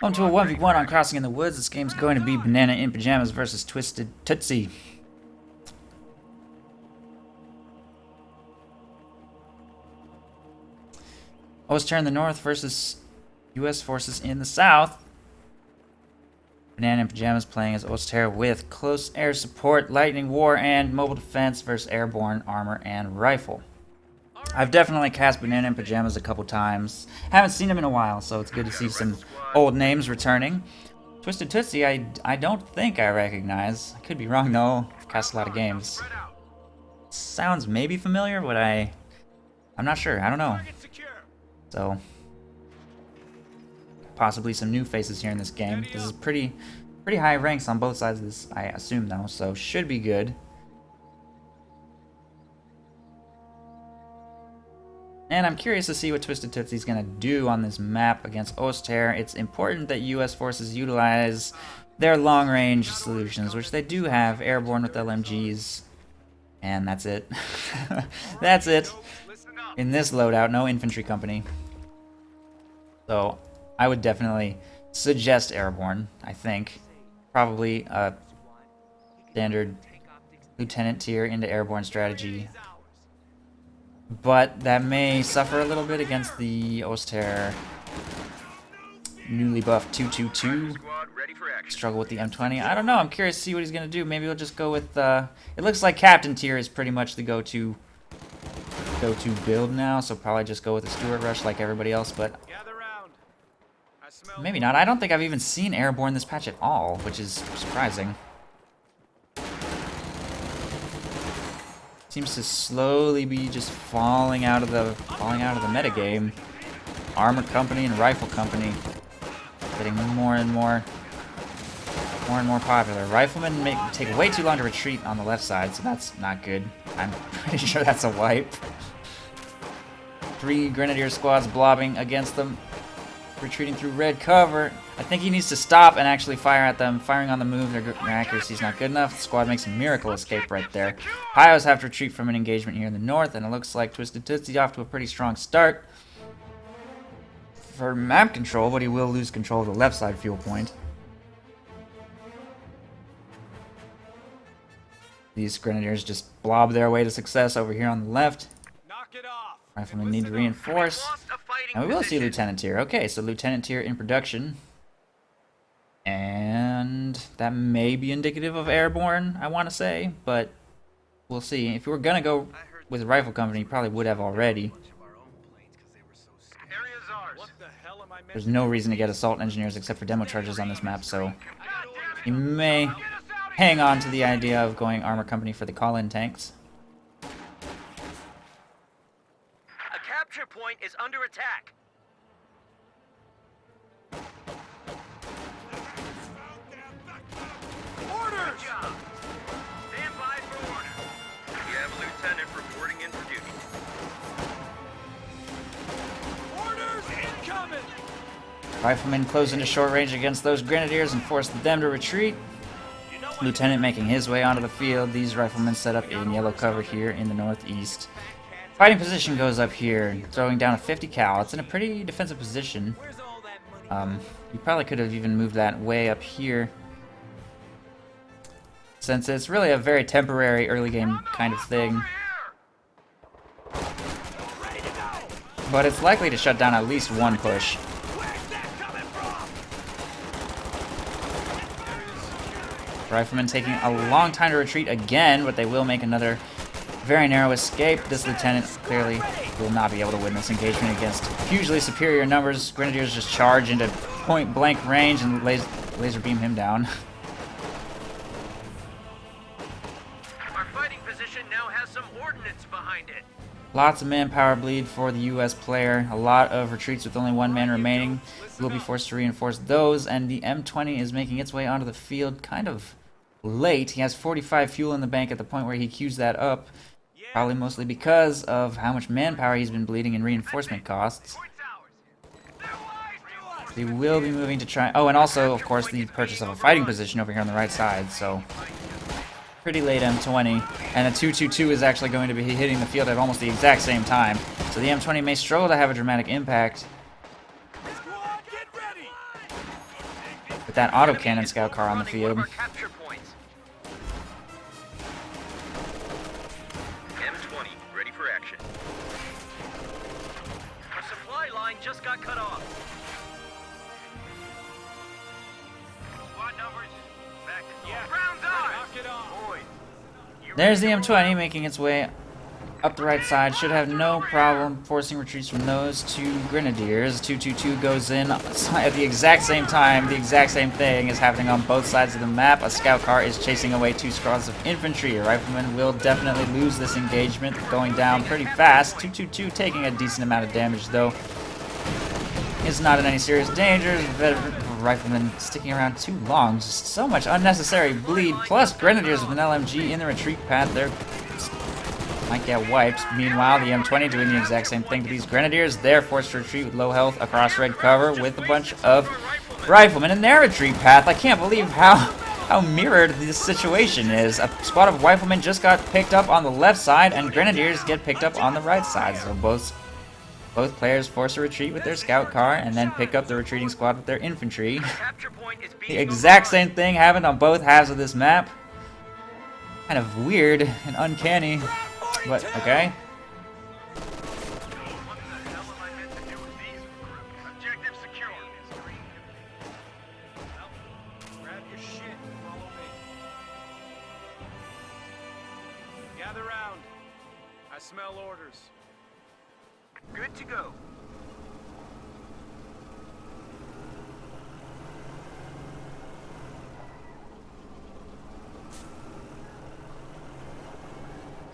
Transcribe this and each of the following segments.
On to a 1v1 on Crossing in the Woods. This game's going to be Banana in Pajamas versus Twisted Tootsie. Oster in the north versus U.S. forces in the south. Banana in Pajamas playing as Oster with close air support, lightning war, and mobile defense versus airborne armor and rifle. I've definitely cast Banana in Pajamas a couple times. Haven't seen him in a while, so it's good to see some old names returning. Twisted Tootsie, I don't think I recognize. I could be wrong though. I've cast a lot of games. Sounds maybe familiar, but I'm not sure. I don't know. So possibly some new faces here in this game. This is pretty high ranks on both sides of this, I assume though, so should be good. And I'm curious to see what Twisted Tootsie's going to do on this map against Oster. It's important that U.S. forces utilize their long-range solutions, which they do have, airborne with LMGs. And that's it. That's it. In this loadout, no infantry company. So, I would definitely suggest airborne, I think. Probably a standard lieutenant tier into airborne strategy. But that may suffer a little bit against the Oster newly buffed 222. Struggle with the M20. I don't know. I'm curious to see what he's going to do. Maybe he'll just go with... it looks like Captain tier is pretty much the go-to build now. So probably just go with the Stuart Rush like everybody else. But maybe not. I don't think I've even seen airborne this patch at all, which is surprising. Seems to slowly be just falling out of the metagame. Armor company and rifle company getting more and more popular. Riflemen take way too long to retreat on the left side, so that's not good. I'm pretty sure that's a wipe. 3 grenadier squads blobbing against them, retreating through red cover. I think he needs to stop and actually fire at them. Firing on the move, their accuracy's not good enough. The squad makes a miracle escape right there. Pios have to retreat from an engagement here in the north, and it looks like Twisted Tootsie off to a pretty strong start for map control, but he will lose control of the left side fuel point. These grenadiers just blob their way to success over here on the left. Riflemen need to reinforce. And we will see Lieutenant tier. Okay, so Lieutenant tier in production. And that may be indicative of airborne, I want to say, but we'll see. If we were going to go with Rifle Company, you probably would have already. There's no reason to get Assault Engineers except for demo charges on this map, so you may hang on to the idea of going Armor Company for the call-in tanks. A capture point is under attack. Orders! Stand by for order. We have a lieutenant reporting in for duty. Orders incoming! Riflemen close into short range against those grenadiers and force them to retreat. Lieutenant making his way onto the field. These riflemen set up in yellow cover here in the northeast. Fighting position goes up here, throwing down a 50 cal. It's in a pretty defensive position. You probably could have even moved that way up here, since it's really a very temporary early game kind of thing. But it's likely to shut down at least one push. Riflemen taking a long time to retreat again, but they will make another very narrow escape. This lieutenant clearly will not be able to win this engagement against hugely superior numbers. Grenadiers just charge into point-blank range and laser beam him down. Our fighting position now has some ordnance behind it. Lots of manpower bleed for the U.S. player. A lot of retreats with only one man remaining. He will be forced to reinforce those, and the M20 is making its way onto the field kind of late. He has 45 fuel in the bank at the point where he queues that up. Probably mostly because of how much manpower he's been bleeding in reinforcement costs. He will be moving to try... Oh, and also, of course, the purchase of a fighting position over here on the right side, so... Pretty late M20, and a 222 is actually going to be hitting the field at almost the exact same time. So the M20 may struggle to have a dramatic impact. that autocannon scout car on the field. M20, ready for action. Our supply line just got cut off. Squad numbers back. Yeah. Rounds on. Knock it off. Boys, There's the M20 making its way up the right side. Should have no problem forcing retreats from those two grenadiers. 222 goes in at the exact same time. The exact same thing is happening on both sides of the map. A scout car is chasing away two squads of infantry. A rifleman will definitely lose this engagement, going down pretty fast. 222 taking a decent amount of damage, though. Is not in any serious danger. Rifleman sticking around too long. Just so much unnecessary bleed. Plus, grenadiers with an LMG in the retreat path. They're might get wiped. Meanwhile, the M20 doing the exact same thing to these grenadiers. They're forced to retreat with low health across red cover with a bunch of riflemen in their retreat path. I can't believe how mirrored this situation is. A squad of riflemen just got picked up on the left side, and grenadiers get picked up on the right side. So both players force a retreat with their scout car and then pick up the retreating squad with their infantry. The exact same thing happened on both halves of this map. Kind of weird and uncanny, but okay. what the hell am I meant to do with these recruits? Objective secure. Well, grab your shit and follow me. Gather round. I smell orders. Good to go.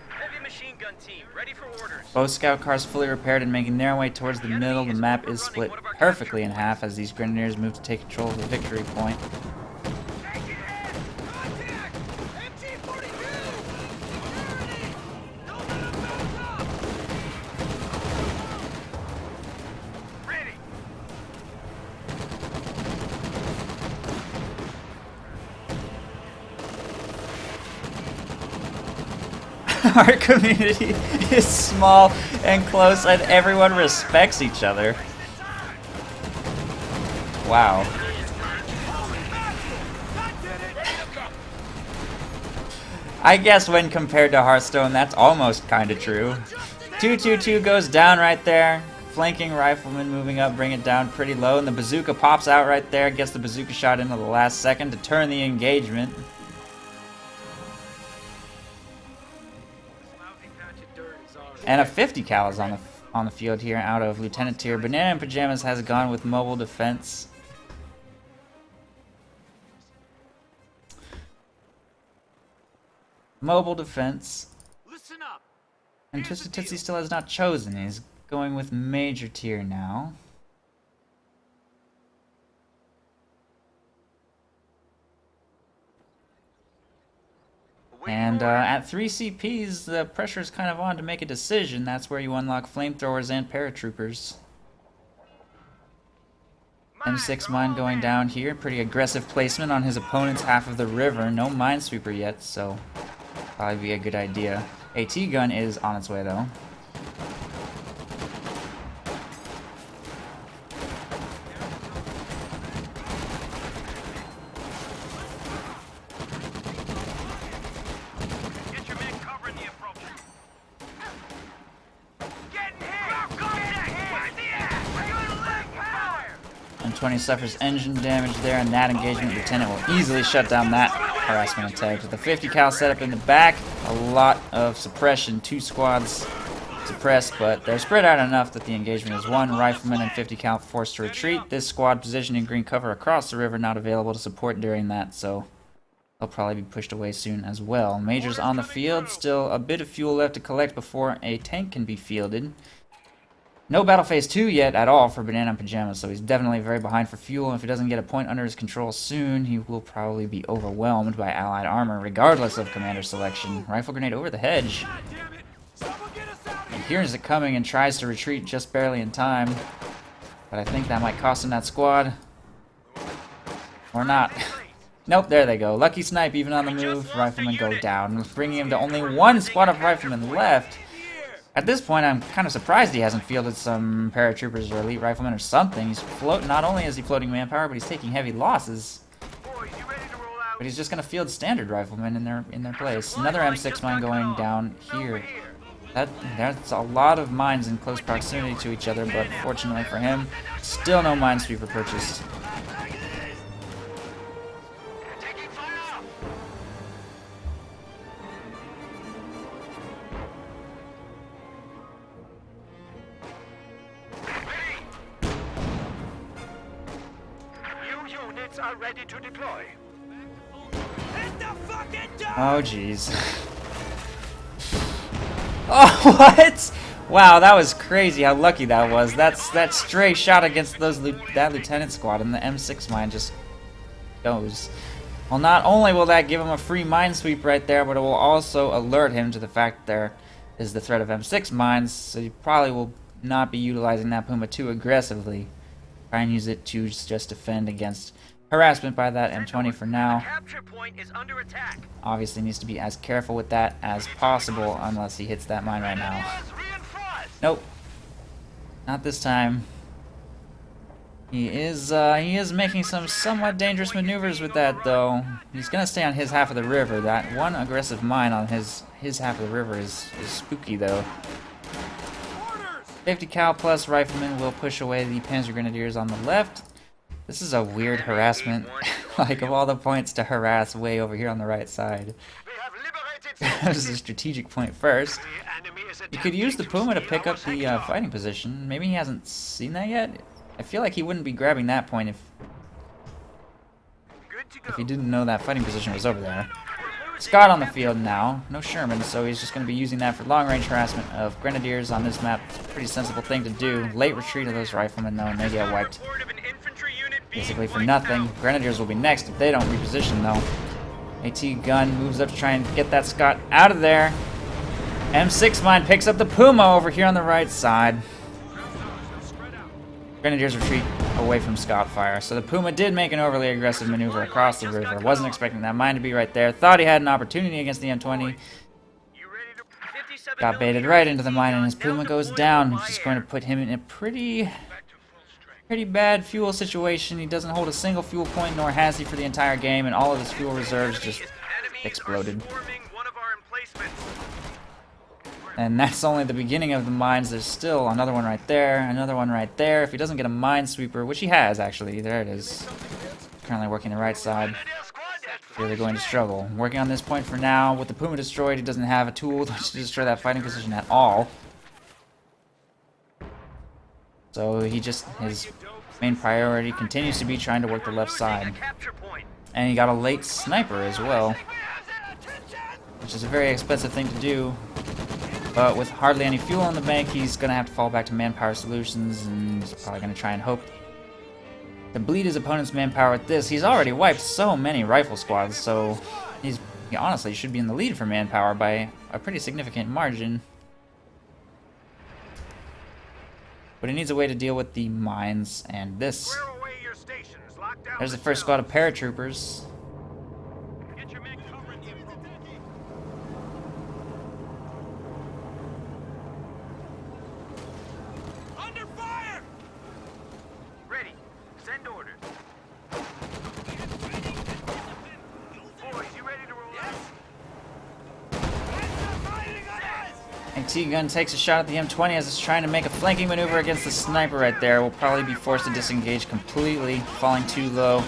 Heavy machine gun team, ready for orders. Both scout cars fully repaired and making their way towards the middle. The map is split perfectly in half as these grenadiers move to take control of the victory point. Our community is small and close, and everyone respects each other. Wow. I guess when compared to Hearthstone, that's almost kind of true. 222 goes down right there. Flanking rifleman moving up, bring it down pretty low, and the bazooka pops out right there. Gets the bazooka shot into the last second to turn the engagement. And a 50 cal is on the field here out of Lieutenant Tier. BananaInPajamas has gone with mobile defense. Mobile defense. Listen up. And TwistedTootsy still has not chosen. He's going with Major Tier now. And at 3 CPs, the pressure is kind of on to make a decision. That's where you unlock flamethrowers and paratroopers. M6 mine going down here. Pretty aggressive placement on his opponent's half of the river. No minesweeper yet, so probably be a good idea. AT gun is on its way though. M20 suffers engine damage there, and that engagement lieutenant will easily shut down that harassment attack. With the 50 cal set up in the back, a lot of suppression. Two squads suppressed, but they're spread out enough that the engagement is one rifleman and 50 cal forced to retreat. This squad positioned in green cover across the river, not available to support during that, so they'll probably be pushed away soon as well. Major's on the field, still a bit of fuel left to collect before a tank can be fielded. No battle phase 2 yet at all for BananaInPajamas, so he's definitely very behind for fuel. And if he doesn't get a point under his control soon, he will probably be overwhelmed by allied armor, regardless of commander selection. Rifle grenade over the hedge. He hears it coming and tries to retreat just barely in time. But I think that might cost him that squad. Or not. Nope, there they go. Lucky snipe even on the move. Riflemen go down, bringing him to only one squad of riflemen left. At this point, I'm kind of surprised he hasn't fielded some paratroopers or elite riflemen or something. He's not only is he floating manpower, but he's taking heavy losses. But he's just gonna field standard riflemen in their place. Another M6 mine going down here. That's a lot of mines in close proximity to each other, but fortunately for him, still no minesweeper purchased. Are ready to deploy. Oh jeez. Oh what? Wow, that was crazy how lucky that was. That stray shot against that lieutenant squad, and the M6 mine just goes. Well, not only will that give him a free minesweep right there, but it will also alert him to the fact there is the threat of M6 mines, so he probably will not be utilizing that Puma too aggressively. Try and use it to just defend against harassment by that M20 for now. Capture point is under attack. Obviously needs to be as careful with that as possible unless he hits that mine right now. Nope. Not this time. He is making some somewhat dangerous maneuvers with that though. He's gonna stay on his half of the river. That one aggressive mine on his half of the river is spooky though. 50 cal plus riflemen will push away the Panzer Grenadiers on the left. This is a weird harassment. Like, of all the points to harass way over here on the right side. This is a strategic point first. You could use the Puma to pick up the fighting position. Maybe he hasn't seen that yet? I feel like he wouldn't be grabbing that point if he didn't know that fighting position was over there. Scott on the field now. No Sherman, so he's just going to be using that for long-range harassment of Grenadiers on this map. It's a pretty sensible thing to do. Late retreat of those riflemen, though, and they get wiped basically for nothing. Grenadiers will be next if they don't reposition, though. AT gun moves up to try and get that Scott out of there. M6 mine picks up the Puma over here on the right side. Grenadiers retreat away from Scott fire. So the Puma did make an overly aggressive maneuver across the river. Wasn't expecting that mine to be right there. Thought he had an opportunity against the M20. Got baited right into the mine and his Puma goes down, which is going to put him in a pretty bad fuel situation. He doesn't hold a single fuel point, nor has he for the entire game, and all of his fuel reserves just exploded. And that's only the beginning of the mines. There's still another one right there, another one right there. If he doesn't get a minesweeper, which he has actually, there it is. Currently working the right side. Really going to struggle. Working on this point for now. With the Puma destroyed, he doesn't have a tool to destroy that fighting position at all. So his main priority continues to be trying to work the left side. And he got a late sniper as well, which is a very expensive thing to do. But with hardly any fuel in the bank, he's going to have to fall back to manpower solutions, and he's probably going to try and hope to bleed his opponent's manpower with this. He's already wiped so many rifle squads, so he honestly should be in the lead for manpower by a pretty significant margin. But he needs a way to deal with the mines, and this. There's the first squad of paratroopers. AT gun takes a shot at the M20 as it's trying to make a flanking maneuver against the sniper right there. Will probably be forced to disengage completely, falling too low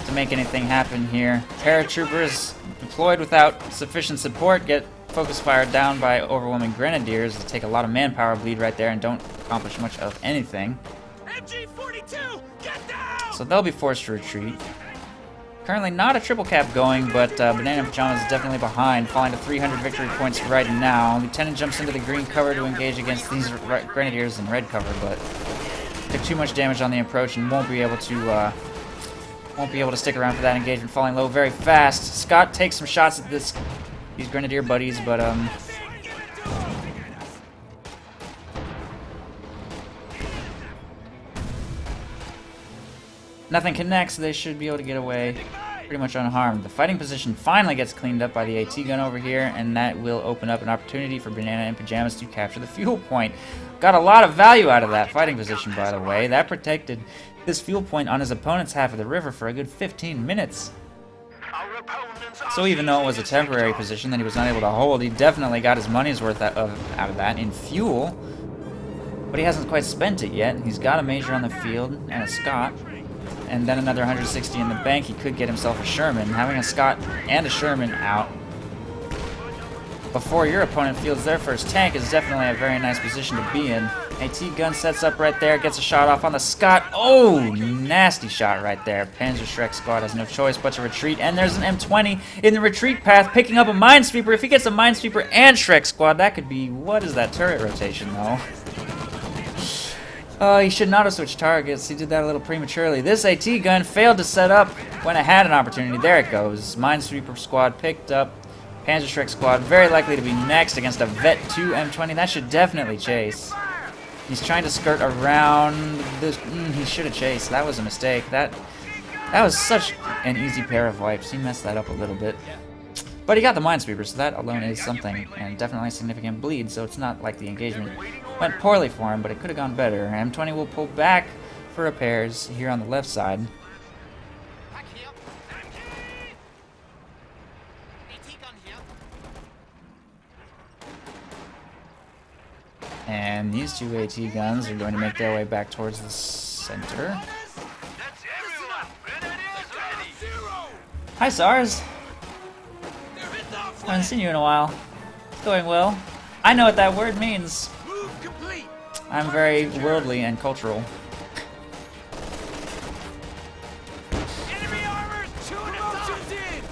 to make anything happen here. Paratroopers deployed without sufficient support get focus fired down by overwhelming Grenadiers that take a lot of manpower bleed right there and don't accomplish much of anything. MG42, get down! So they'll be forced to retreat. Currently not a triple cap going, but BananaInPajamas is definitely behind, falling to 300 victory points right now. Lieutenant jumps into the green cover to engage against these Grenadiers in red cover, but took too much damage on the approach and won't be able to stick around for that engagement, falling low very fast. Scott takes some shots at these Grenadier buddies, but nothing connects, so they should be able to get away pretty much unharmed. The fighting position finally gets cleaned up by the AT gun over here, and that will open up an opportunity for BananaInPajamas to capture the fuel point. Got a lot of value out of that fighting position, by the way. That protected this fuel point on his opponent's half of the river for a good 15 minutes. Our So even though it was a temporary position that he was unable to hold, he definitely got his money's worth out of that in fuel. But he hasn't quite spent it yet. He's got a Major on the field and a Scott. And then another 160 in the bank. He could get himself a Sherman. Having a Scott and a Sherman out before your opponent fields their first tank is definitely a very nice position to be in. AT gun sets up right there, gets a shot off on the Scott. Oh, nasty shot right there. Panzer Shrek squad has no choice but to retreat, and there's an M20 in the retreat path picking up a Minesweeper. If he gets a Minesweeper and Shrek squad, that could be, what is that turret rotation though? Oh, he should not have switched targets. He did that a little prematurely. This AT gun failed to set up when it had an opportunity. There it goes. Minesweeper squad picked up. Panzer Shrek squad very likely to be next against a Vet 2 M20. That should definitely chase. He's trying to skirt around this. He should have chased. That was a mistake. That was such an easy pair of wipes. He messed that up a little bit. But he got the Minesweeper, so that alone is something, and definitely a significant bleed, so it's not like the engagement went poorly for him, but it could have gone better. M20 will pull back for repairs here on the left side. And these two AT guns are going to make their way back towards the center. Hi, SARS. Haven't seen you in a while. It's going well. I know what that word means. I'm very worldly and cultural. Enemy armor! Shooting us in!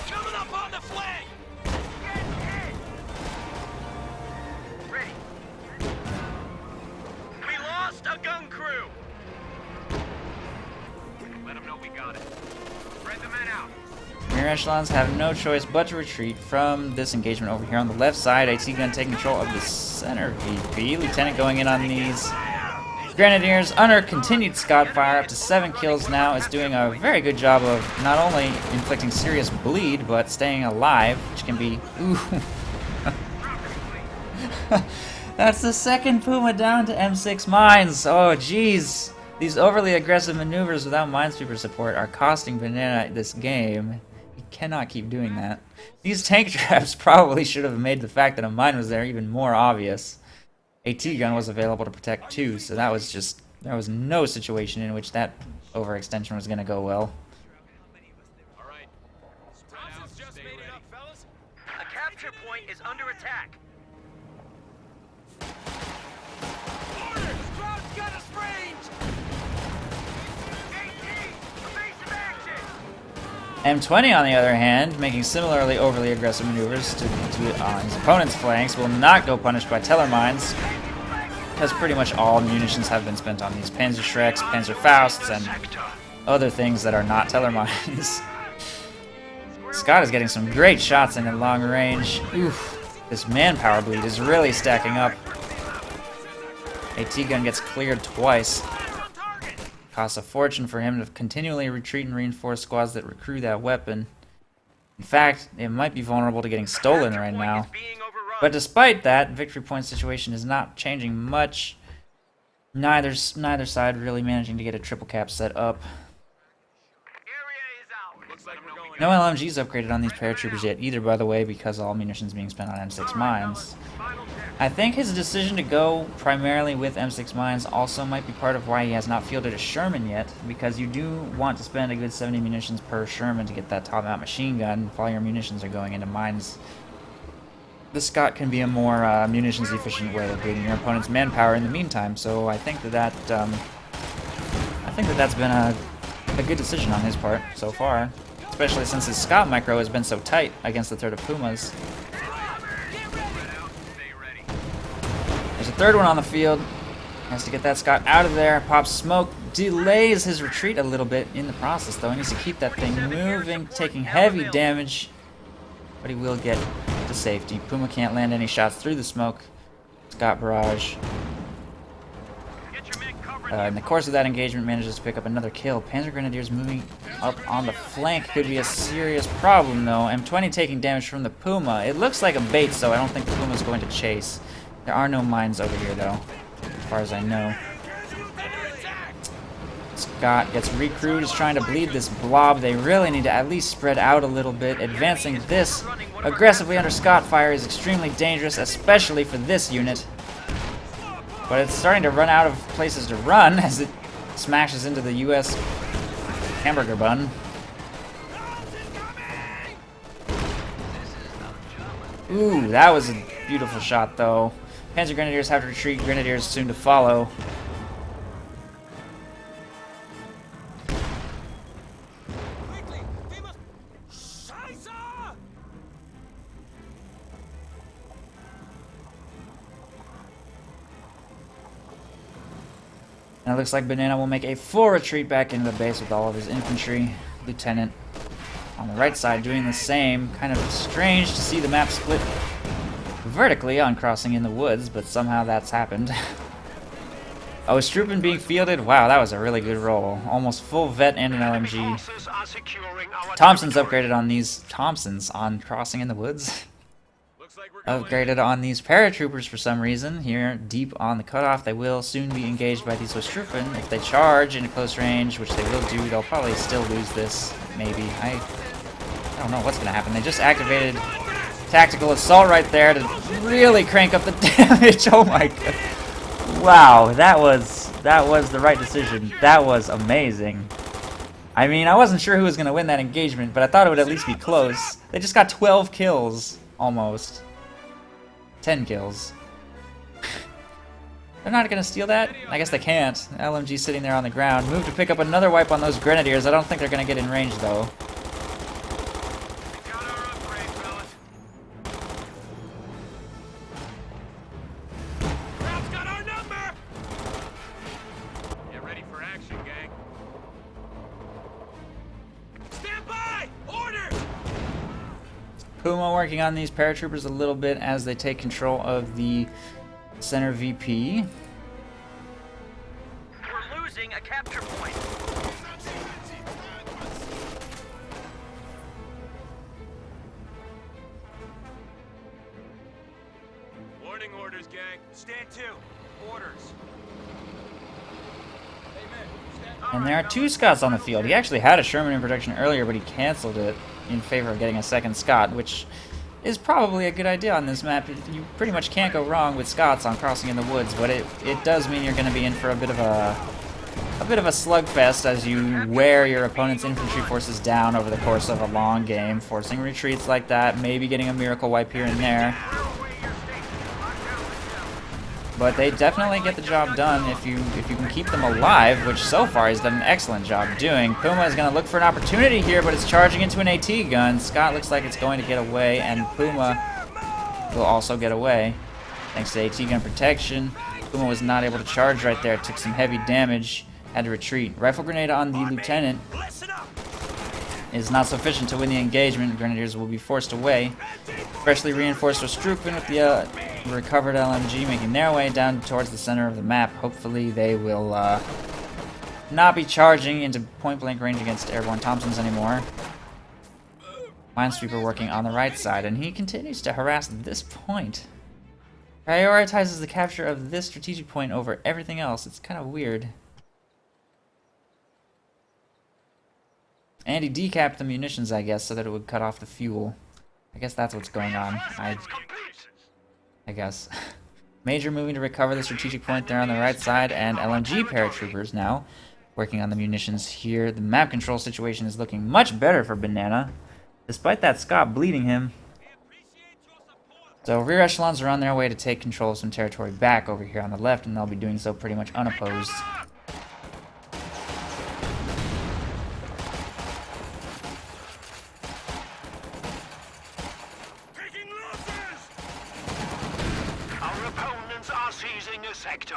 Coming up on the flank! Ready. We lost a gun crew! Let them know we got it. Spread the men out. Rear echelons have no choice but to retreat from this engagement over here on the left side. AT gun taking control of the center VP. Lieutenant going in on these Grenadiers under continued Scott fire. Up to 7 kills now. Is doing a very good job of not only inflicting serious bleed, but staying alive, which can be... Ooh. That's the second Puma down to M6 mines. Oh, jeez. These overly aggressive maneuvers without Minesweeper support are costing Banana this game. He cannot keep doing that. These tank traps probably should have made the fact that a mine was there even more obvious. AT gun was available to protect too, so that was just... There was no situation in which that overextension was going to go well. A capture point is under attack. Orders! Ground's got us ranged! M20, on the other hand, making similarly overly aggressive maneuvers to his opponent's flanks, will not go punished by Teller mines, because pretty much all munitions have been spent on these Panzer Shreks, Panzer Fausts, and other things that are not Teller mines. Scott is getting some great shots in at long range. Oof, this manpower bleed is really stacking up. AT gun gets cleared twice. Costs a fortune for him to continually retreat and reinforce squads that recruit that weapon. In fact, it might be vulnerable to getting stolen right now. But despite that, victory point situation is not changing much. Neither side really managing to get a triple cap set up. No LMGs upgraded on these paratroopers yet either, by the way, because all munitions being spent on M6 mines. I think his decision to go primarily with M6 mines also might be part of why he has not fielded a Sherman yet, because you do want to spend a good 70 munitions per Sherman to get that top-out machine gun if all your munitions are going into mines. The Scott can be a more munitions-efficient way of bleeding your opponent's manpower in the meantime, so I think that's been a good decision on his part so far, especially since his Scott micro has been so tight against the third of Pumas. There's a third one on the field. Has to get that Scott out of there. Pops smoke. Delays his retreat a little bit in the process, though. He needs to keep that thing moving, taking heavy damage. But he will get to safety. Puma can't land any shots through the smoke. Scott barrage. In the course of that engagement, manages to pick up another kill. Panzer Grenadiers moving up on the flank could be a serious problem, though. M20 taking damage from the Puma. It looks like a bait, so I don't think the Puma's going to chase. There are no mines over here, though, as far as I know. Scott gets recruited, is trying to bleed this blob. They really need to at least spread out a little bit. Advancing this aggressively under Scott fire is extremely dangerous, especially for this unit. But it's starting to run out of places to run as it smashes into the US hamburger bun. Ooh, that was a beautiful shot, though. Panzer Grenadiers have to retreat. Grenadiers soon to follow. And it looks like Banana will make a full retreat back into the base with all of his infantry. Lieutenant on the right side doing the same. Kind of strange to see the map split vertically on crossing in the woods, but somehow that's happened. Oh, Strupen being fielded? Wow, that was a really good roll. Almost full vet and an LMG. Thompson's upgraded on these... Thompson's on crossing in the woods? Upgraded on these paratroopers for some reason. Here, deep on the cutoff, they will soon be engaged by these Strupen. If they charge into close range, which they will do, they'll probably still lose this. Maybe. I don't know what's going to happen. They just activated tactical assault right there to really crank up the damage. Oh my god. Wow, that was the right decision. That was amazing. I mean, I wasn't sure who was going to win that engagement, but I thought it would at least be close. They just got 12 kills, almost. 10 kills. They're not going to steal that? I guess they can't. LMG sitting there on the ground. Move to pick up another wipe on those Grenadiers. I don't think they're going to get in range, though. Puma working on these paratroopers a little bit as they take control of the center VP. We're losing a capture point. Warning orders, gang. Stand to. Orders. And there are two Scots on the field. He actually had a Sherman in production earlier, but he canceled it in favor of getting a second Scot, which is probably a good idea on this map. You pretty much can't go wrong with Scots on crossing in the woods, but it does mean you're going to be in for a bit of a slugfest as you wear your opponent's infantry forces down over the course of a long game, forcing retreats like that, maybe getting a miracle wipe here and there. But they definitely get the job done if you can keep them alive, which so far he's done an excellent job doing. Puma is going to look for an opportunity here, but it's charging into an AT gun. Scott looks like it's going to get away, and Puma will also get away. Thanks to AT gun protection, Puma was not able to charge right there. Took some heavy damage, had to retreat. Rifle grenade on the lieutenant is not sufficient to win the engagement. Grenadiers will be forced away. Freshly reinforced Strupen with the recovered LMG making their way down towards the center of the map. Hopefully they will not be charging into point-blank range against airborne Thompsons anymore. Minesweeper working on the right side, and he continues to harass this point. Prioritizes the capture of this strategic point over everything else. It's kind of weird. And he decapped the munitions, I guess, so that it would cut off the fuel. I guess that's what's going on. I guess. Major moving to recover the strategic point there on the right side, and LMG paratroopers now working on the munitions here. The map control situation is looking much better for Banana, despite that Scott bleeding him. So rear echelons are on their way to take control of some territory back over here on the left, and they'll be doing so pretty much unopposed. Sector.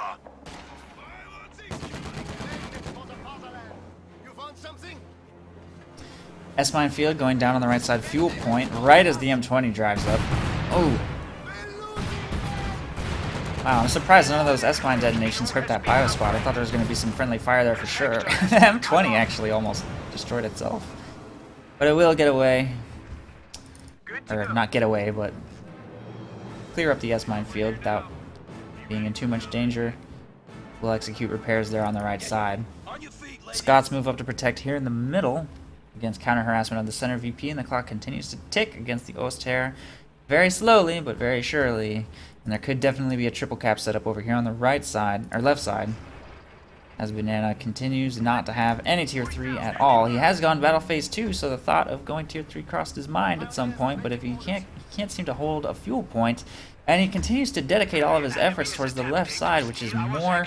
S-mine field going down on the right side fuel point right as the M20 drives up. Oh. Wow, I'm surprised none of those S-mine detonations hurt that bio squad. I thought there was going to be some friendly fire there for sure. The M20 actually almost destroyed itself. But it will get away. Or not get away, but clear up the S-mine field without being in too much danger. We'll execute repairs there on the right side. On your feet. Scots move up to protect here in the middle against counter-harassment of the center VP, and the clock continues to tick against the Oster. Very slowly, but very surely. And there could definitely be a triple cap set up over here on the right side, or left side, as Banana continues not to have any tier 3 at all. He has gone battle phase 2, so the thought of going tier 3 crossed his mind at some point, but if he can't seem to hold a fuel point, and he continues to dedicate all of his efforts towards the left side, which is more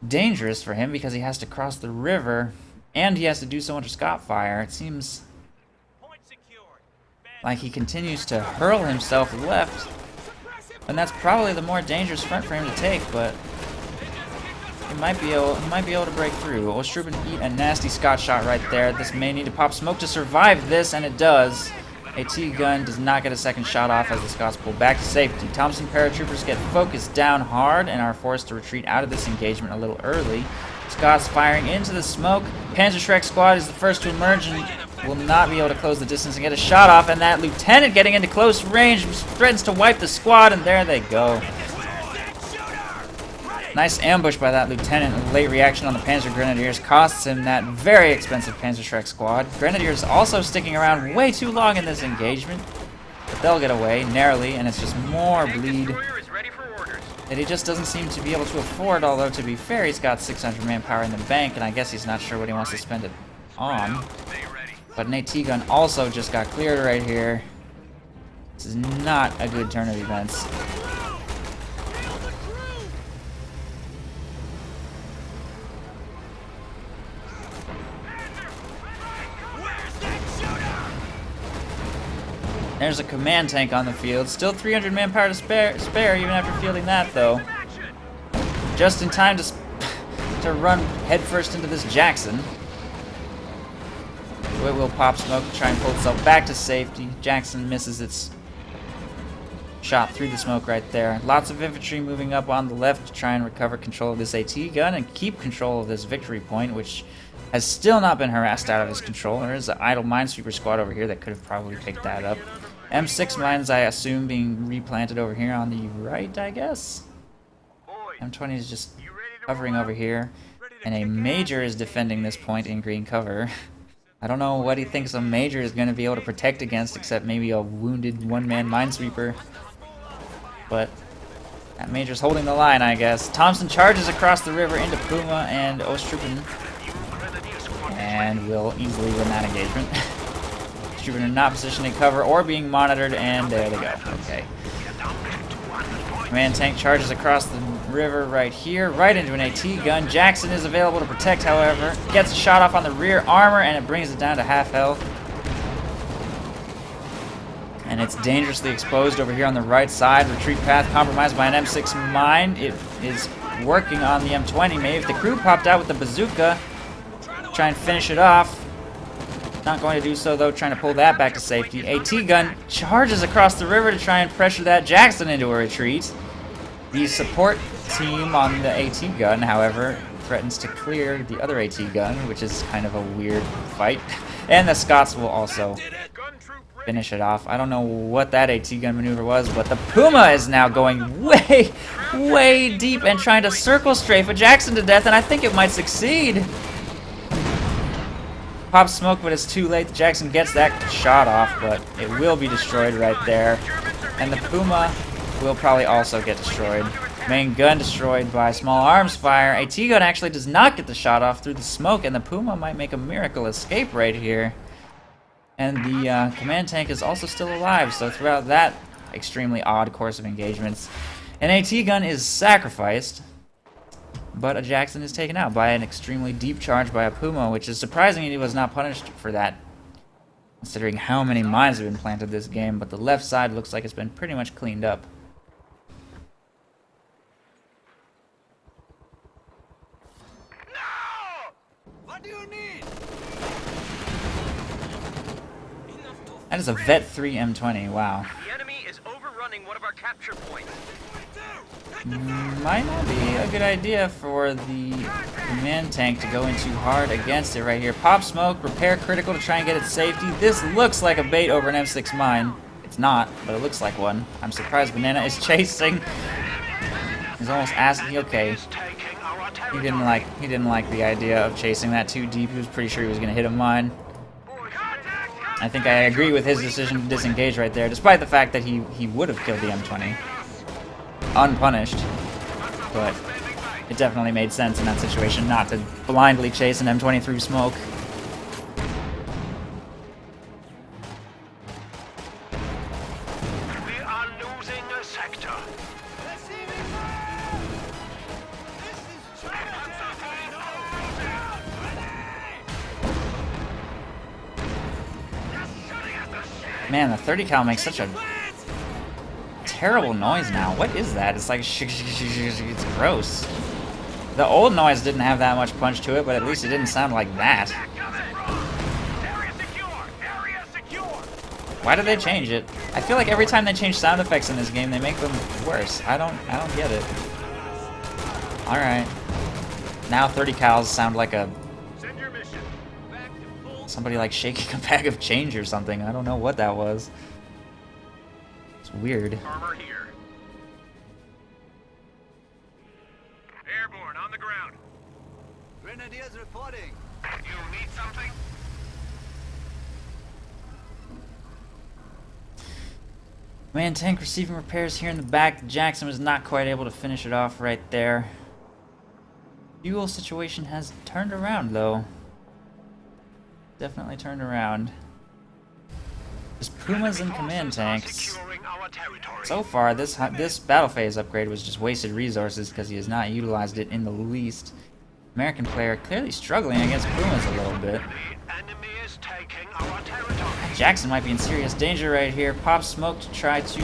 dangerous for him because he has to cross the river and he has to do so under Scott fire. It seems like he continues to hurl himself left, and that's probably the more dangerous front for him to take, but he might be able to break through. Ostruben eat a nasty Scott shot right there. This may need to pop smoke to survive this, and it does. A T-gun does not get a second shot off as the Scots pull back to safety. Thompson paratroopers get focused down hard and are forced to retreat out of this engagement a little early. Scots firing into the smoke. Panzerschreck squad is the first to emerge and will not be able to close the distance and get a shot off, and that lieutenant getting into close range threatens to wipe the squad, and there they go. Nice ambush by that lieutenant, and late reaction on the Panzer Grenadiers costs him that very expensive Panzerschreck squad. Grenadiers also sticking around way too long in this engagement, but they'll get away narrowly, and it's just more bleed that he just doesn't seem to be able to afford, although to be fair, he's got 600 manpower in the bank, and I guess he's not sure what he wants to spend it on. But an AT gun also just got cleared right here. This is not a good turn of events. There's a command tank on the field. Still 300 manpower to spare even after fielding that, though. Just in time to run headfirst into this Jackson. It will pop smoke to try and pull itself back to safety. Jackson misses its shot through the smoke right there. Lots of infantry moving up on the left to try and recover control of this AT gun and keep control of this victory point, which has still not been harassed out of his control. There is an idle minesweeper squad over here that could have probably picked that up. M6 mines, I assume, being replanted over here on the right, I guess. M20 is just hovering over here, and a major is defending this point in green cover. I don't know what he thinks a major is going to be able to protect against, except maybe a wounded one-man minesweeper. But that major's holding the line, I guess. Thompson charges across the river into Puma and Ostruben, and will easily win that engagement. Ostruben are not positioning cover or being monitored, and there they go. Okay. Command tank charges across the river right here, right into an AT gun. Jackson is available to protect, however. Gets a shot off on the rear armor, and it brings it down to half health. And it's dangerously exposed over here on the right side. Retreat path compromised by an M6 mine. It is working on the M20. Maybe if the crew popped out with the bazooka, try and finish it off. Not going to do so, though, trying to pull that back to safety. AT gun charges across the river to try and pressure that Jackson into a retreat. The support team on the AT gun, however, threatens to clear the other AT gun, which is kind of a weird fight. And the Scots will also finish it off. I don't know what that AT gun maneuver was, but the Puma is now going way, way deep and trying to circle strafe a Jackson to death, and I think it might succeed. Pop smoke, but it's too late. Jackson gets that shot off, but it will be destroyed right there. And the Puma will probably also get destroyed. Main gun destroyed by small arms fire. AT gun actually does not get the shot off through the smoke, and the Puma might make a miracle escape right here. And the command tank is also still alive, so throughout that extremely odd course of engagements, an AT gun is sacrificed. But a Jackson is taken out by an extremely deep charge by a Puma, which is surprising he was not punished for that, considering how many mines have been planted this game. But the left side looks like it's been pretty much cleaned up. No! What do you need? That is a Vet 3 M20, wow. The enemy is overrunning one of our capture points. Might not be a good idea for the command tank to go in too hard against it right here. Pop smoke, repair critical to try and get it to safety. This looks like a bait over an M6 mine. It's not, but it looks like one. I'm surprised Banana is chasing. He's almost asking, okay. He didn't like the idea of chasing that too deep. He was pretty sure he was gonna hit a mine. I think I agree with his decision to disengage right there, despite the fact that he would have killed the M20 unpunished. But it definitely made sense in that situation not to blindly chase an M20 through smoke. We are losing a sector. Man, the 30 cal makes such a terrible noise now. What is that? It's like it's gross. The old noise didn't have that much punch to it, but at least it didn't sound like that. Why did they change it? I feel like every time they change sound effects in this game, they make them worse. I don't get it. All right. Now 30 cals sound like a somebody like shaking a bag of change or something. I don't know what that was. It's weird. Armor here. Airborne on the ground. Grenadiers reporting. You need something? Man, tank receiving repairs here in the back. Jackson was not quite able to finish it off right there. Fuel situation has turned around though. Definitely turned around. There's Pumas and command tanks. So far, this battle phase upgrade was just wasted resources because he has not utilized it in the least. American player clearly struggling against Pumas a little bit. Jackson might be in serious danger right here. Pop smoke to try to,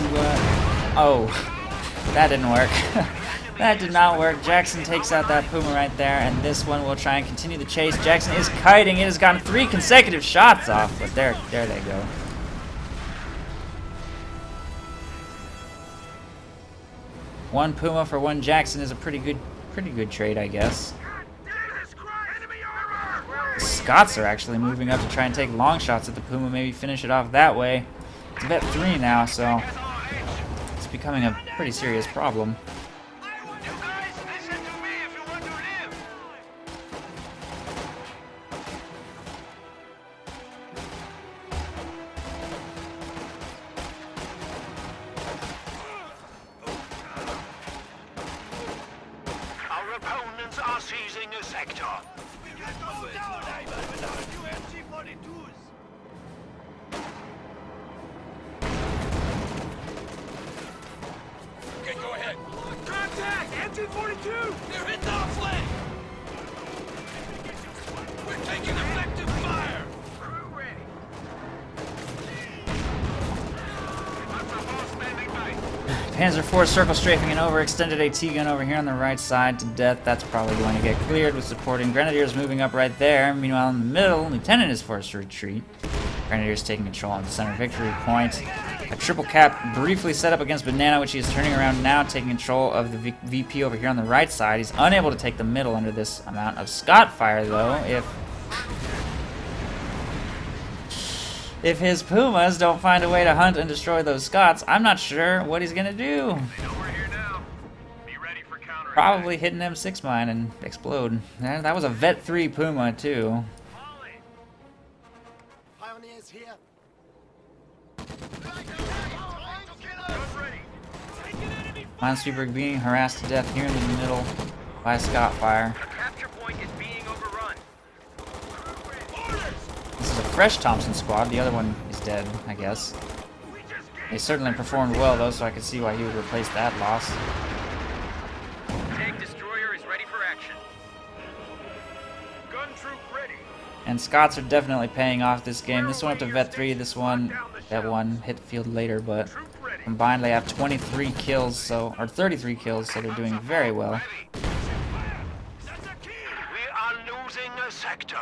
oh, that didn't work. That did not work. Jackson takes out that Puma right there, and this one will try and continue the chase. Jackson is kiting. It has gotten 3 consecutive shots off, but there they go. One Puma for one Jackson is a pretty good trade, I guess. The Scots are actually moving up to try and take long shots at the Puma, maybe finish it off that way. It's vet 3 now, so it's becoming a pretty serious problem. Our opponents are seizing a sector. Okay, go ahead. Contact! MG-42! They're hitting our flank. We're taking effective fire. Crew ready. Standing by. Panzer IV circle strafing an overextended AT gun over here on the right side to death. That's probably going to get cleared with supporting Grenadiers moving up right there. Meanwhile, in the middle, Lieutenant is forced to retreat. Grenadiers taking control on the center victory point. A triple cap briefly set up against Banana, which he is turning around now, taking control of the VP over here on the right side. He's unable to take the middle under this amount of Scot fire, though. If his Pumas don't find a way to hunt and destroy those Scots, I'm not sure what he's gonna do. They know we're here now. Be ready for counter. Probably hit an M6 mine and explode. That was a Vet 3 Puma, too. Pioneers here. Minesweeper being harassed to death here in the middle by Scot fire. The capture point is being overrun. This is a fresh Thompson squad. The other one is dead, I guess. They certainly performed well, though, so I could see why he would replace that loss. Tank destroyer is ready for action. Gun troop ready. And Scots are definitely paying off this game. This one up to Vet 3, this one, that one hit the field later, but combined they have 23 kills, so, or 33 kills, so they're doing very well. We are losing a sector.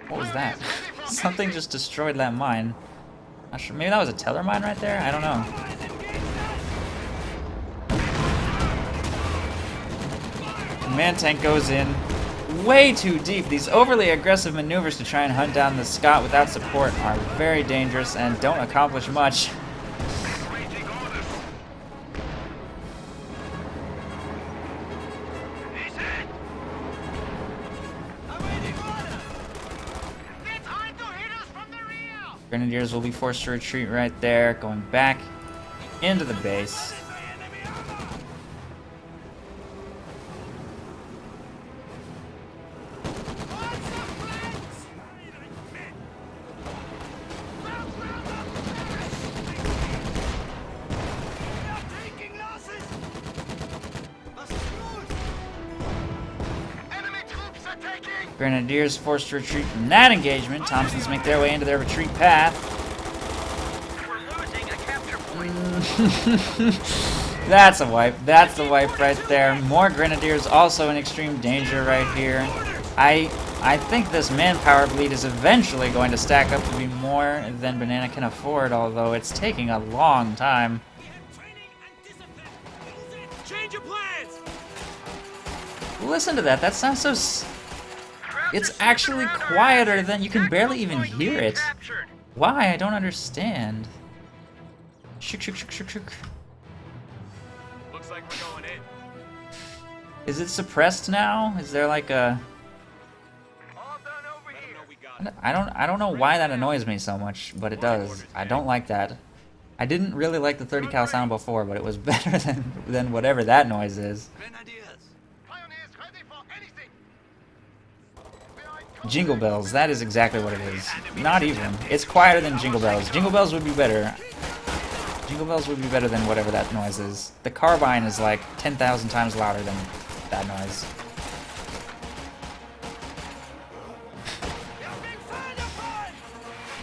What was that? Something just destroyed that mine. Not sure. Maybe that was a teller mine right there? I don't know. Command tank goes in way too deep. These overly aggressive maneuvers to try and hunt down the Scot without support are very dangerous and don't accomplish much. Grenadiers will be forced to retreat right there, going back into the base. Grenadiers forced to retreat from that engagement. Thompsons make their way into their retreat path. We're losing a capture point. That's a wipe. That's the wipe right there. More Grenadiers also in extreme danger right here. I think this manpower bleed is eventually going to stack up to be more than Banana can afford, although it's taking a long time. Change of plans. Listen to that. That sounds so... It's actually quieter than... You can barely even hear it. Why? I don't understand. Shook, shook, shook, shook, shook. Looks like we're going in. Is it suppressed now? Is there like a... All done over here. I don't know why that annoys me so much, but it does. I don't like that. I didn't really like the 30 cal sound before, but it was better than whatever that noise is. Grenadiers. Pioneers ready for anything. Jingle bells, that is exactly what it is. Not even. It's quieter than jingle bells. Jingle bells would be better. Jingle bells would be better than whatever that noise is. The carbine is like 10,000 times louder than that noise.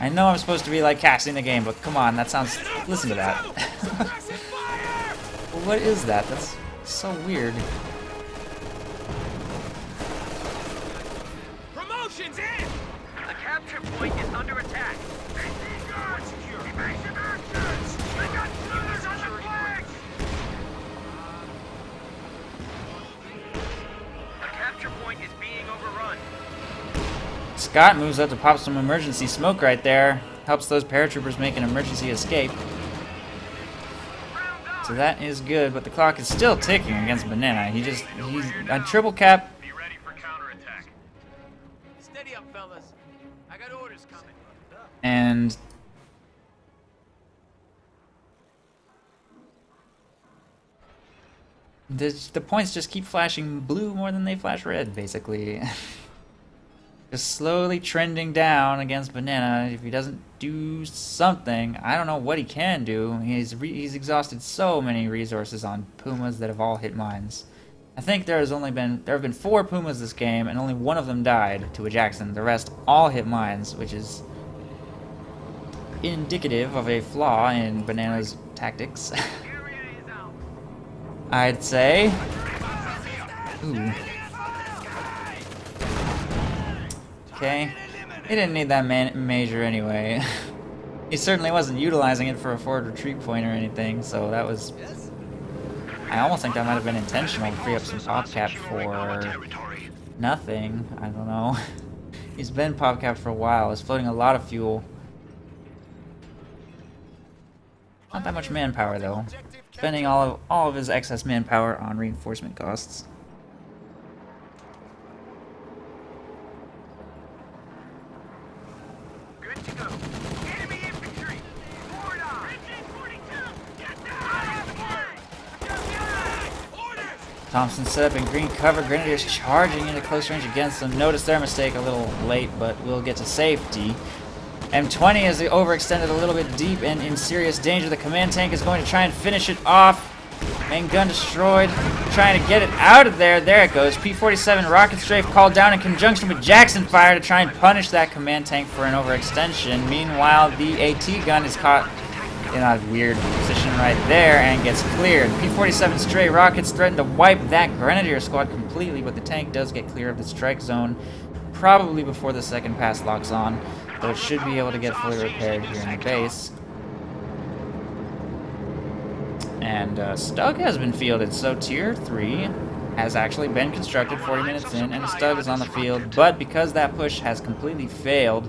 I know I'm supposed to be like casting the game, but come on, that sounds... Listen to that. What is that? That's so weird. Promotions in. The capture point is under attack. Evasive actions. We got shooters on the flank. The capture point is being overrun. Scott moves up to pop some emergency smoke right there. Helps those paratroopers make an emergency escape. So that is good, but the clock is still ticking against Banana. He's a triple cap. Be ready for counterattack. Steady up, fellas. I got orders coming. And the points just keep flashing blue more than they flash red, basically. Just slowly trending down against Banana. If he doesn't do something, I don't know what he can do. He's exhausted so many resources on Pumas that have all hit mines. I think there have been 4 Pumas this game, and only one of them died to a Jackson. The rest all hit mines, which is indicative of a flaw in Banana's tactics. I'd say. Ooh. Okay. He didn't need that major anyway. He certainly wasn't utilizing it for a forward retreat point or anything, so that was... I almost think that might have been intentional to free up some pop cap for nothing. I don't know. He's been pop capped for a while. He's floating a lot of fuel. Not that much manpower though. Spending all of his excess manpower on reinforcement costs. Good to go. Enemy infantry. Forward on. Engine 42. Get down. Orders. Thompson set up in green cover. Grenadiers charging into close range against them. Notice their mistake a little late, but we'll get to safety. M20 is overextended a little bit deep and in serious danger. The command tank is going to try and finish it off. Main gun destroyed. Trying to get it out of there. There it goes. P-47 rocket strafe called down in conjunction with Jackson fire to try and punish that command tank for an overextension. Meanwhile, the AT gun is caught in a weird position right there and gets cleared. P-47 stray rockets threaten to wipe that Grenadier squad completely, but the tank does get clear of the strike zone probably before the second pass locks on, though it should be able to get fully repaired here in the base. And Stug has been fielded, so Tier 3 has actually been constructed 40 minutes in, and Stug is on the field, but because that push has completely failed,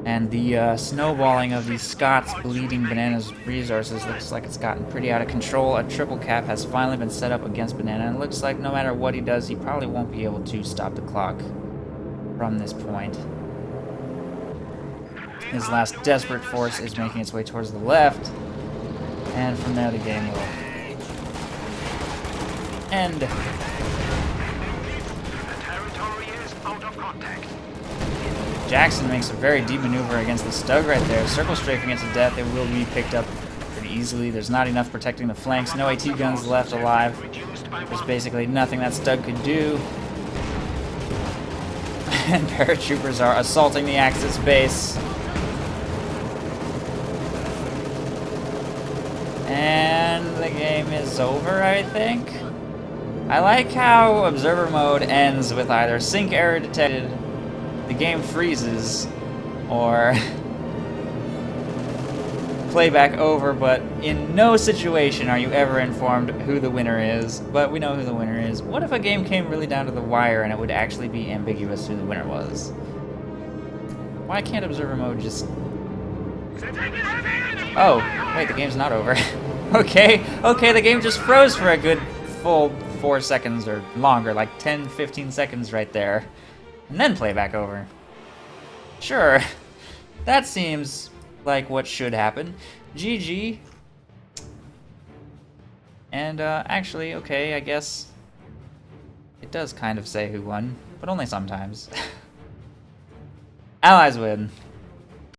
and the snowballing of these Scots bleeding Banana's resources looks like it's gotten pretty out of control, a triple cap has finally been set up against Banana, and it looks like no matter what he does, he probably won't be able to stop the clock from this point. His last desperate force is making its way towards the left. And from there the game will end. The territory is out of contact. Jackson makes a very deep maneuver against the Stug right there. Circle strafing it to death. It will be picked up pretty easily. There's not enough protecting the flanks. No AT guns left alive. There's basically nothing that Stug could do. And paratroopers are assaulting the Axis base. And the game is over, I think. I like how observer mode ends with either sync error detected, the game freezes, or playback over, but in no situation are you ever informed who the winner is. But we know who the winner is. What if a game came really down to the wire and it would actually be ambiguous who the winner was? Why can't observer mode just... Oh, wait, the game's not over. Okay, the game just froze for a good full 4 seconds or longer, like 10-15 seconds right there. And then playback over. Sure, that seems like what should happen. GG. And actually, okay, I guess it does kind of say who won, but only sometimes. Allies win.